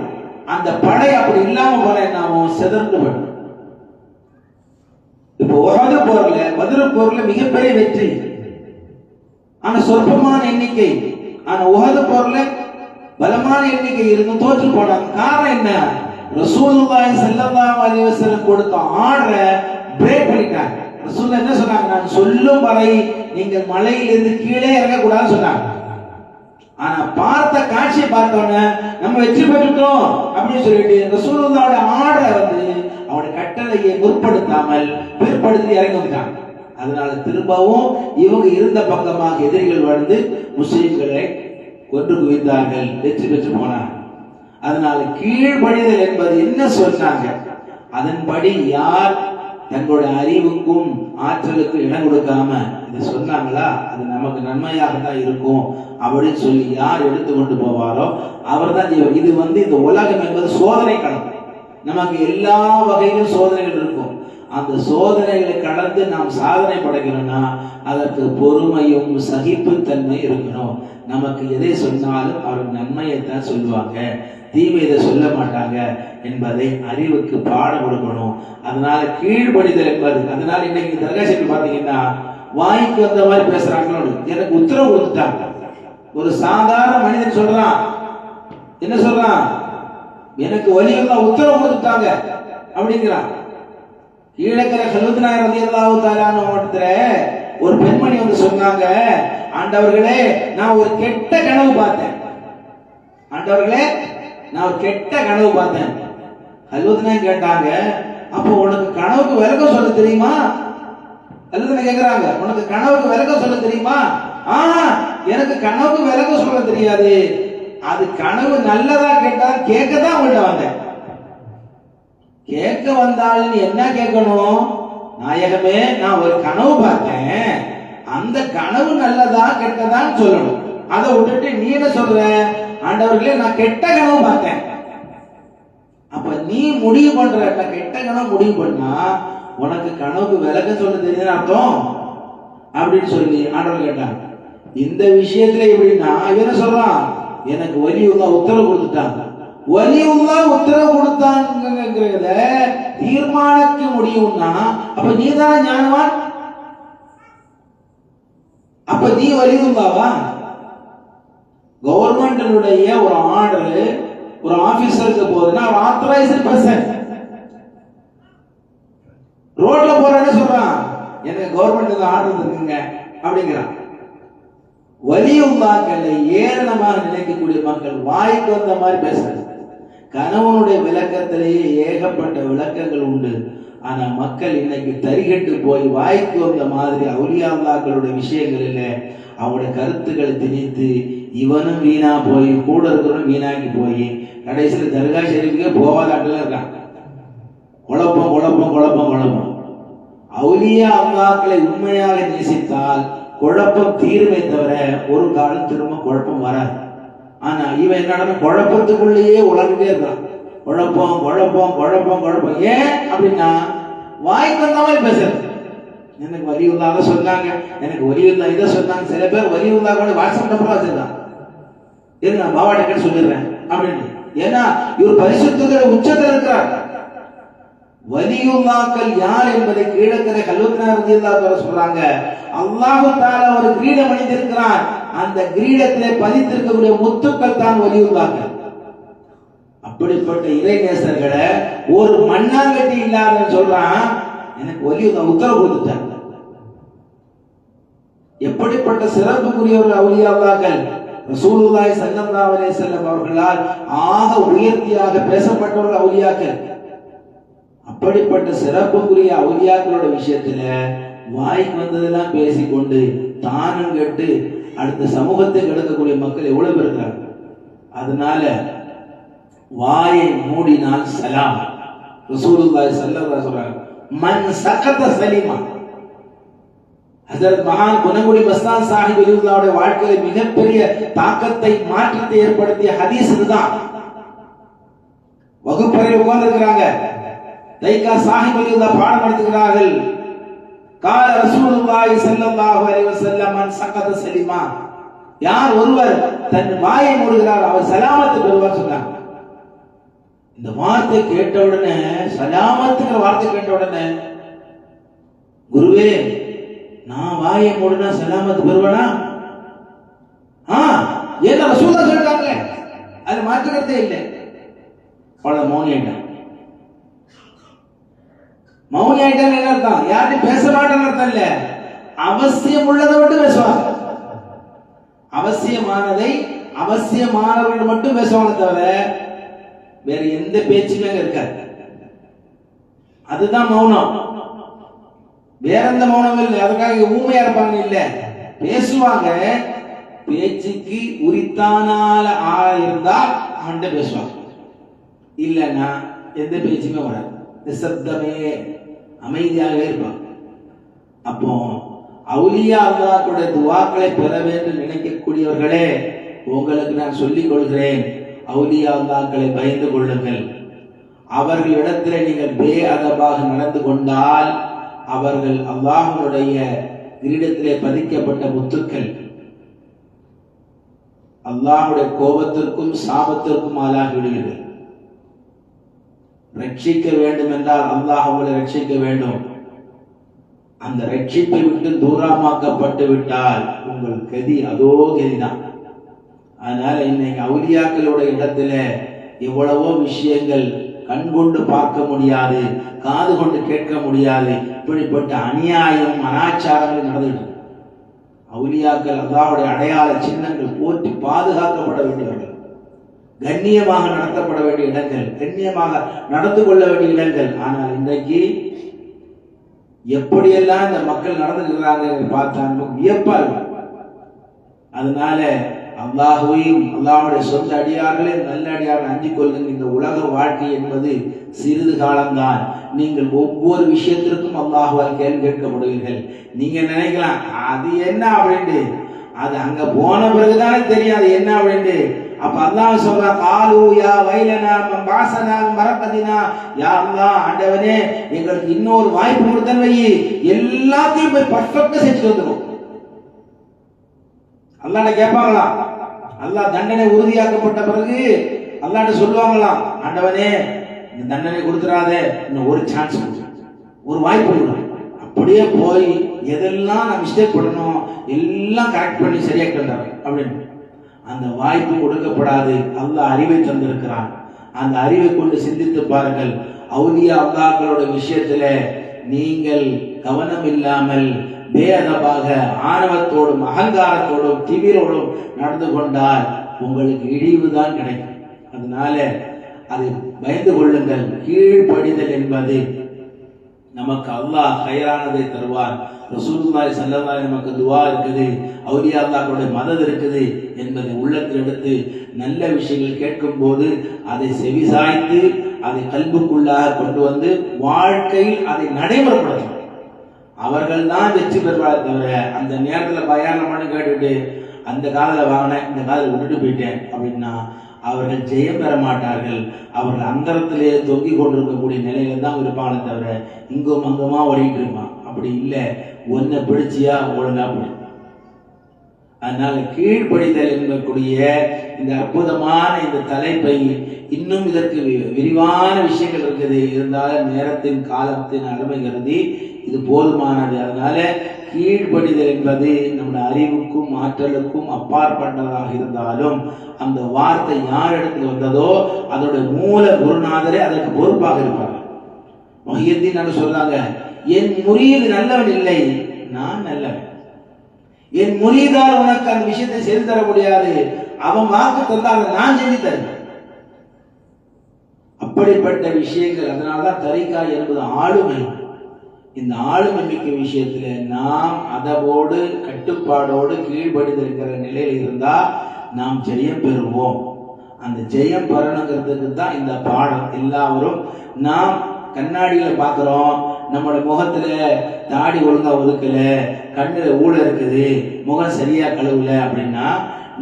அந்த படை அப்படி இல்லாம போன என்னாவும் சிதறந்து போயிடும். இப்போ உஹது போர்ல, பத்ர் போர்ல மிகப்பெரிய வெற்றி, ஆனா சொற்பமான எண்ணிக்கை. ஆனா உஹது போர்ல பலமான எண்ணிக்கை இருந்து தோற்று போனாங்க. காரணம் என்ன? ரசூலுல்லாஹி ஸல்லல்லாஹு அலைஹி வஸல்லம் கொடுத்த ஆர்டரை பிரேக் பண்ணிட்டாங்க. ரசூல் என்ன சொன்னாங்க? நான் சொல்லும் வரை நீங்கள் மலையிலிருந்து கீழே இறங்க கூடாதுன்னு சொன்னாங்க. ஆனா பார்த்த காட்சியை பார்த்தோன்னே நம்ம வெற்றி பெற்றுட்டோம் அப்படின்னு சொல்லிட்டு ரசூலுல்லாஹோட ஆர்டரை அவனுடைய கட்டளையை முற்படுத்தாமல் பிற்படுத்தி இறங்கி வந்துட்டாங்க. அதனால திரும்பவும் இவங்க இருந்த பக்கமாக எதிரிகள் வந்து முஸ்லிம்களை கொன்று குவித்தார்கள், வெற்றி பெற்று போனார். அதனால கீழ்ப்படிதல் என்பது என்ன சொன்னாங்க அதன்படி யார் தங்களுடைய அறிவுக்கும் ஆற்றலுக்கும் இடம் கொடுக்காம இதை சொன்னாங்களா அது நமக்கு நன்மையாக தான் இருக்கும் அப்படின்னு சொல்லி யார் எடுத்துக்கொண்டு போவாரோ அவர் தான் ஜீவன். இது இந்த உலகம் என்பது சோதனை களம். நமக்கு எல்லா வகையிலும் சோதனைகள் இருக்கும். அந்த சோதனைகளை கடந்து நாம் சாதனை படைக்கணும்னா அதற்கு பொறுமையும் சகிப்புத்தன்மை இருக்கணும். நமக்கு எதை சொன்னாலும் அவர் நன்மையைத்தான் சொல்லுவாங்க, தீமை இதை சொல்ல மாட்டாங்க என்பதை அறிவுக்கு பாடம் கொடுக்கணும். அதனால கீழ்ப்படிதல் என்பது. அதனால இன்னைக்கு தர்கா ஷெரீஃப் பாத்தீங்கன்னா வாய்க்கு வந்த மாதிரி பேசுறாங்களோ. எனக்கு உத்தரவு கொடுத்துட்டாங்க. ஒரு சாதாரண மனிதன் சொல்றான், என்ன சொல்றான்? எனக்கு வலியெல்லாம் உத்தரவு கொடுத்துட்டாங்க அப்படிங்கிறான். கீழக்கிற ஹல்வத் நாயர் ரலியல்லாஹு தஆலா அன்ஹு ஒரு பெண்மணி சொன்னாங்க, ஆண்டவர்களே நான் ஒரு கெட்ட கனவு பார்த்தேன். ஆண்டவர்களே நான் ஒரு கெட்ட கனவு பார்த்தேன். ஹல்வத் நாயர் கேட்டாங்க, அப்போ உனக்கு கனவுக்கு விளக்கம் சொல்ல தெரியுமா? ஹல்வத் நாயர் கேக்குறாங்க, உனக்கு கனவுக்கு விளக்கம் சொல்ல தெரியுமா? எனக்கு கனவுக்கு விளக்கம் சொல்ல தெரியாது. அது கனவு நல்லதா கேட்டா கேட்கதான் உங்கள்ட்ட வந்தேன். கேட்க வந்தாலும் என்ன கேட்கணும்? நாயகமே நான் ஒரு கனவு பார்த்தேன், அந்த கனவு நல்லதா கெட்டதான்னு சொல்லணும். அதை விட்டுட்டு நீ என்ன சொல்ற? ஆண்டவர்களே நான் கெட்ட கனவு பார்த்தேன். அப்ப நீ முடிவு பண்ற கெட்ட கனவு முடிவு பண்ணா உனக்கு கனவுக்கு விளக்கம் சொல்ல தெரியுதுன்னு அர்த்தம் அப்படின்னு சொல்லி ஆண்டவர் கேட்டாங்க. இந்த விஷயத்துல எப்படின்னா என்ன சொல்றான்? எனக்கு வலியுல்லா உத்தரவு கொடுத்துட்டாங்க. வலியுல்லா உத்தரவு கொடுத்தாங்கிறத தீர்மானிக்க முடியும்னா அப்ப நீ தான் ஞானவான். அப்ப நீ வலியுல்லாவா? கவர்மெண்டினுடைய ஒரு ஆர்டர் ஒரு ஆபீசருக்கு போறதுன்னா ஒரு ஆத்தரைஸ்டு பர்சன். ரோட்ல போறான்னு சொல்றான், எனக்கு கவர்மெண்ட் ஆர்டர் இருக்குங்க அப்படிங்கிறான். வலியுல்லாக்களை ஏளனமாக நினைக்கக்கூடிய மக்கள் வாய்க்கு வந்த மாதிரி பேசுறாங்க. கணவனுடைய விளக்கத்திலேயே ஏகப்பட்ட விளக்கங்கள் உண்டு. ஆனா மக்கள் இன்னைக்கு தரிகட்டு போய் வாய்க்கு வந்த மாதிரி அவுலியா அல்லாஹ்களுடைய விஷயங்களில் அவருடைய கருத்துக்களை திணித்து இவனும் வீணா போய் கூட இருக்கிறவனும் வீணாக்கி போய் கடைசியில் தர்கா ஷெரீஃபுக்கே போகாதாட்டில் இருக்கான். குழப்பம் குழப்பம் குழப்பம் குழப்பம். அவுலியா அல்லாஹ்களை உண்மையாக நேசித்தால் குழப்பம் தீருமே தவிர ஒரு காலம் திரும்ப குழப்பம் வராது. ஆனா இவன் என்ன குழப்பத்துக்குள்ளேயே உலகிட்டே இருக்கான். குழப்பம் குழப்பம் குழப்பம் குழப்பம். ஏன் அப்படின்னா வாய்க்கு வந்த மாதிரி பேசுறது. எனக்கு வலியுல்லாத சொன்னாங்க, எனக்கு வலியுல்லா இதை சொன்னாங்க. சில பேர் வலியுல்லா கூட வாட்ஸ்அப் நம்பரா வச்சிருக்கான். இருக்கு நான் பாவாட்ட சொல்லிடுறேன் அப்படின்னு. ஏன்னா இவர் பரிசுத்தத்துல உச்சத்தில் இருக்கிறார். வலியுல்லாக்கள் யார் என்பதை கீழக்கரை கல்லூத்தினார் ரலியல்லாஹு சொல்றாங்க. அல்லாஹ் தஆலா ஒரு கிரீடம் அணிந்திருக்கிறான். அந்த கிரீடத்திலே பதித்திருக்கக்கூடிய முத்துக்கள் தான் வலியுல்லாக்கள். அப்படிப்பட்ட இறைநேசர்களை ஒரு மண்ணாங்கட்டி இல்லாத சொல்றான். எனக்கு வலியுல்லா உத்தரவு கொடுத்துட்டாங்க. எப்படிப்பட்ட சிறப்புக்குரியவர்கள் அவுலியாக்கள். ரசூலுல்லாஹி ஸல்லல்லாஹு அலைஹி வஸல்லம் அவர்களால் ஆக உயர்த்தியாக பேசப்பட்டவர்கள் அவுலியாக்கள். அப்படிப்பட்ட சிறப்புக்குரிய அவுலியாக்களோட விஷயத்துல வாய்க்கு வந்ததெல்லாம் பேசிக்கொண்டு தானும் கேட்டு அடுத்த சமூகத்தை கெடுக்கக்கூடிய மக்கள் எவ்வளவு பேர் இருக்காங்க. அதனால வாயை மூடினால் சலாம். ரசூலுல்லாஹி ஸல்லல்லாஹு அலைஹி வஸல்லம் மன் சகத சலிமா. ஹஜ்ரத் மகான் குனங்குடி மஸ்தான் சாஹிப் வலியுல்லாஹ்வுடைய வாழ்க்கையில் மிகப்பெரிய தாக்கத்தை மாற்றத்தை ஏற்படுத்திய ஹதீஸ் இதுதான். வகுப்பறையில் உட்கார்ந்திருக்கிறாங்க. தைக்கா சாஹிப் வலியுல்லாஹ் பாடம் நடத்துகிறார்கள். கால ரசூலுல்லாஹி ஸல்லல்லாஹு அலைஹி வஸல்லம் மன் சகத சலிமா. யார் ஒருவர் தன் வாயை மூடுகிறார் அவர் சலாமத்து பெறுவார் சொன்னாங்க. இந்த வார்த்தை கேட்ட உடனே, சலாமத்துங்கிற வார்த்தை கேட்ட உடனே, குருவே நான் வாயை மூடுனா சலாமத்து பெறுவனா? ஏன்னா ரசூலுல்லாஹ் சொல்றாங்க, அது மாற்றுக்கிறதே இல்லை. அவ்வளவு மௌனி ஆயிட்டான். மௌனி ஆயிட்டான் என்ன அர்த்தம்? யாரும் பேச மாட்டேன்னு அர்த்தம் இல்ல. அவசியம் உள்ளதை மட்டும் பேசுவாங்க. அவசியமானதை அவசியமானவர்கள் மட்டும் பேசுவாங்க தவிர வேற எந்த பேச்சுமே இருக்காது. அதுதான் மௌனம். வேற எந்த மௌனம் இல்லை. அதுக்காக ஊமையா இருப்பாங்க இல்ல, பேசுவாங்க. பேச்சுக்கு உரித்தானால இருந்தால் அவன்கிட்ட பேசுவாங்க. இல்லைன்னா எந்த பேச்சுமே வராது. நிசப்தமே அமைதியாகவே இருப்பாங்க. அப்போ அவுலியா அல்லாஹ்வுடைய துஆக்களை பெற வேண்டும் நினைக்கக்கூடியவர்களே, உங்களுக்கு நான் சொல்லிக் கொள்கிறேன், அவுலியா அல்லாஹ்களை பயந்து கொள்ளுங்கள். அவர்களிடத்தில் நீங்கள் பேஅதபாக நடந்து கொண்டால் அவர்கள் அல்லாஹ்வுடைய கிரீடத்திலே பதிக்கப்பட்ட முத்துக்கள். அல்லாஹ்வுடைய கோபத்திற்கும் சாபத்திற்கும் ஆளாகி விடுகிறது. ரட்சிக்க வேண்டும் என்றால் அல்லாஹ் அவங்களை ரட்சிக்க வேண்டும். அந்த ரட்சிப்பை விட்டு தூரமாக்கப்பட்டு விட்டால் உங்கள் கதி அதோ கதிதான். அதனால இன்னைக்கு அவுலியாக்களோட இடத்துல எவ்வளவோ விஷயங்கள் கண்கொண்டு பார்க்க முடியாது, காது கொண்டு கேட்க முடியாது. இப்படிப்பட்ட அநியாயம் அனாச்சாரங்கள் நடந்துட்டு. அவுலியாக்கள் அல்லாஹ்வுடைய அடையாள சின்னங்கள் போற்றி பாதுகாக்கப்பட வேண்டியவர்கள், கண்ணியமாக நடத்தப்பட வேண்டிய இடங்கள், கண்ணியமாக நடந்து கொள்ள வேண்டிய இடங்கள். ஆனால் இன்றைக்கு எப்படியெல்லாம் இந்த மக்கள் நடந்துக்கிறாங்க பார்த்தா வியப்பா இருக்கும். அதனால அல்லாஹுவையும் அல்லாஹ்வுடைய சொந்த அடியார்களே நல்ல அடியார்கள் அஞ்சிக் கொள்ளுங்கள். இந்த உலக வாழ்க்கை என்பது சிறிது காலம்தான். நீங்கள் ஒவ்வொரு விஷயத்திற்கும் அல்லாஹ்வால் கேள்வி கேட்கப்படுவீர்கள். நீங்க நினைக்கலாம் அது என்ன அப்படின்ட்டு, அது அங்க போன பிறகுதானே தெரியும் அது என்ன அப்படின்ட்டு. அப்ப அல்லாஹ் சொல்றா, காலு யா வைலனா மபாசனா மரகதினா. யா அல்லாஹ், ஆண்டவனே எங்களுக்கு இன்னொரு வாய்ப்பு கொடுத்தன் வை, எல்லாத்தையும் போய் பர்ஃபெக்ட்டா செஞ்சுட்டு வந்துடும். அல்லாஹ்ட்ட கேட்பாங்களாம். அல்லாஹ் தண்டனை உறுதியாக்கப்பட்ட பிறகு அல்லாஹ்ட்ட சொல்லுவாங்களாம், ஆண்டவனே இந்த தண்டனை கொடுத்துறாத, இன்னும் ஒரு சான்ஸ் கொடு, ஒரு வாய்ப்பு கொடு. அப்படியே போய் எதெல்லாம் நான் மிஸ்டேக் பண்ணணும் எல்லாம் கரெக்ட் பண்ணி சரியாக்கிட்டு வந்தாங்க அப்படின்னு. அந்த வாய்ப்பு கொடுக்கப்படாது. அல்லாஹ் அறிவை தந்திருக்கிறான். அந்த அறிவை கொண்டு சிந்தித்து பாருங்கள். அவுலியா அல்லாஹ்களோட விஷயத்துல நீங்கள் கவனம் இல்லாமல் பேதபாக ஆணவத்தோடும் அகங்காரத்தோடும் திமிரோடும் நடந்து கொண்டால் உங்களுக்கு இழிவு தான் கிடைக்கும். அதனால அதை பயந்து கொள்ளுங்கள். கீழ்ப்படிதல் என்பது நமக்கு அல்லாஹ் ஹைரானதை தருவார். ரசூலுல்லாஹி ஸல்லல்லாஹு அலைஹி நமக்கு துஆ இருக்குது, அவுலியா அல்லாஹ்வுடைய மதத் இருக்குது என்பதை உள்ளத்தில் எடுத்து நல்ல விஷயங்கள் கேட்கும் போது அதை செவிசாய்த்து அதை கல்புக்குள்ளாக கொண்டு வந்து வாழ்க்கையில் அதை நடைமுறைப்படுத்தணும். அவர்கள் தான் வெற்றி பெறுவார் தவிர அந்த நேரத்தில் பயானம் பண்ணி கேட்டுட்டு அந்த காதில் வாங்கினேன் இந்த காதில் விட்டுட்டு போயிட்டேன் அப்படின்னா அவர்கள் ஜெயம் பெற மாட்டார்கள். அவர்கள் அந்தரத்திலே தொங்கி கொண்டிருக்கக்கூடிய நிலையில தான் இருப்பானே தவிர இங்கும் அங்குமா ஓடிட்டு இருப்பான். அப்படி இல்லை, ஒன்றை பிடிச்சியா ஒழுங்கா பிடி. அதனால கீழ்ப்படிதல் என்பக்கூடிய இந்த அற்புதமான இந்த தலைப்பை இன்னும் இதற்கு விரிவான விஷயங்கள் இருக்குது. இருந்தாலும் நேரத்தின் காலத்தின் அருமை கருதி இது போதுமானது. அதனால கீழ்ப்படிதல் என்பது நம்முடைய அறிவுக்கும் ஆற்றலுக்கும் அப்பாற்பட்டதாக இருந்தாலும் அந்த வார்த்தை யார் இடத்துல வந்ததோ அதோட மூல குருநாதரே அதற்கு பொறுப்பாக இருப்பாங்க. மொஹியுத்தீன் சொல்றாங்க, என் முரீது நல்லவன் இல்லை, நான் நல்லவன். என் முரீதால் உனக்கு அந்த விஷயத்தை செய்து தர முடியாது, அவன் வாக்கு தந்தால் நான் செஞ்சு தருவேன். அப்படிப்பட்ட விஷயங்கள். அதனால்தான் தரிகா என்பது ஆளுமை. இந்த ஆளுமை மிக்க விஷயத்துல நாம் அதவோடு கட்டுப்பாடோடு கீழ்படிதல்கிற நிலையில் இருந்தா நாம் ஜெயம் பெறுவோம். அந்த ஜெயம் பெறணுங்கிறதுக்கு தான் இந்த பாடம். எல்லாரும் நாம் கண்ணாடியில பாக்குறோம், நம்மளுடைய முகத்துல தாடி ஒழுங்கா ஒதுக்கல, கண்ணுல ஊழ இருக்குது, முகம் சரியா கழுவுல அப்படின்னா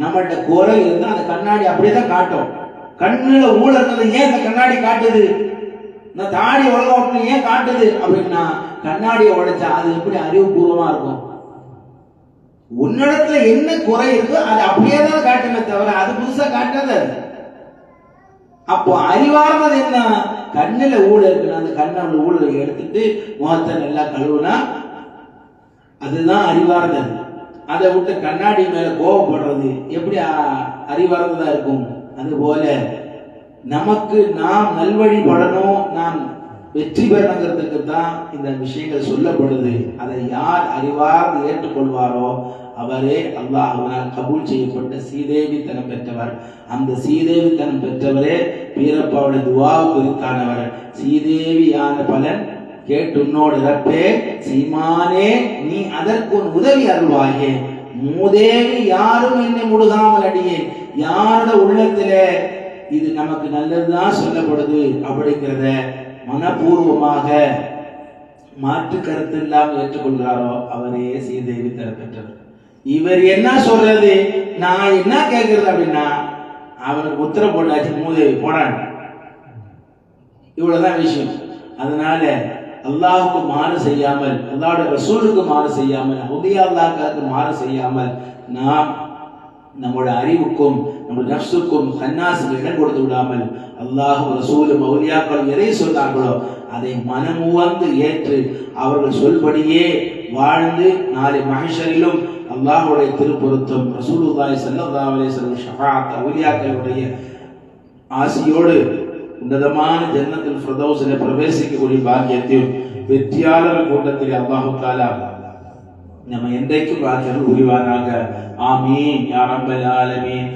நம்மள்ட்ட குறை இருந்தா அந்த கண்ணாடி அப்படியேதான் காட்டும். கண்ணுல ஊழ இருக்கிறது ஏன் இந்த கண்ணாடி காட்டுது, இந்த தாடி ஒழுங்கா ஏன் காட்டுது அப்படின்னா கண்ணாடியை உடைச்சா அது எப்படி அறிவுபூர்வமா இருக்கும்? உன்னிடத்துல என்ன குறை இருக்கோ அது அப்படியே தான் காட்டுமே தவிர அது புதுசா காட்டாது. அப்போ அறிவார்ந்தது என்ன? கண்ணுல ஊழ இருக்குன்னா அந்த கண்ணோட ஊழலை எடுத்துட்டு முகத்தை நல்லா கழுவுனா அதுதான் அறிவார்ந்தது. அதை விட்டு கண்ணாடி மேல கோவப்படுறது எப்படி அறிவார்ந்ததா இருக்கும்? அதுபோல நமக்கு நாம் நல்வழிபடணும், நாம் வெற்றி பெறணுங்கிறதுக்கு தான் இந்த விஷயங்கள் சொல்லப்படுது. அதை யார் அறிவார்ந்து ஏற்றுக்கொள்வாரோ அவரே அல்லாஹ்வினால் கபூல் செய்யப்பட்ட சீதேவித்தனம் பெற்றவர். அந்த சீதேவித்தனம் பெற்றவரே வீரப்பாவுடைய துஆவுக்கு உரித்தானவர். சீதேவியான பலன் கேட்டுன்னோடு இறப்பே சீமானே நீ அதற்கு உதவி அருள்வாயே. மூதேவி யாரும் என்னை முழுகாமல் அடியே. யாரோட உள்ளத்திலே இது நமக்கு நல்லதுதான் சொல்லப்படுது அப்படிங்கிறத மனப்பூர்வமாக மாற்று கருத்து இல்லாமல் ஏற்றுக்கொள்கிறாரோ அவரே சீதேவி தரப்பெற்றவர். இவர் என்ன சொல்றது, நான் என்ன கேட்கறது அப்படின்னா அவனுக்கு உத்தரவு போட்டாச்சு, மூதேவி போனான், இவ்வளவுதான் விஷயம். அதனால அல்லாஹுக்கு மாறு செய்யாமல், அல்லாஹ்வுடைய ரசூலுக்கு மாறு செய்யாமல், அவுலியா அல்லாஹ்வுக்கு மாறு செய்யாமல் நாம் நம்முடைய அறிவுக்கும் நம்முடைய நஃப்ஸுக்கும் கன்னாசுக்கு இடம் கொடுத்து விடாமல் அல்லாஹ்வும் ரசூலும் அவுலியாக்களும் எதை சொன்னார்களோ அதை மனமுவந்து ஏற்று அவர்கள் சொல்படியே வாழ்ந்து நாளை மஹ்ஷரிலும் அல்லாஹ்வுடைய திருப்பொருத்தம் ரசூலுல்லாஹி ஸல்லல்லாஹு அலைஹி வஸல்லம் ஷஃபாஅத் அவுலியாக்களுடைய ஆசியோடு உன்னதமான ஜன்னத்துல் ஃபிர்தௌஸில் பிரவேசிக்கக்கூடிய பாக்கியத்தையும் வெற்றியாளர் கூட்டத்தில் அல்லாஹ் தஆலா நம்ம என்றைக்கும் வாக்கியர்கள் புரிவானாக. ஆமீன் யா ரப்பல் ஆலமீன்.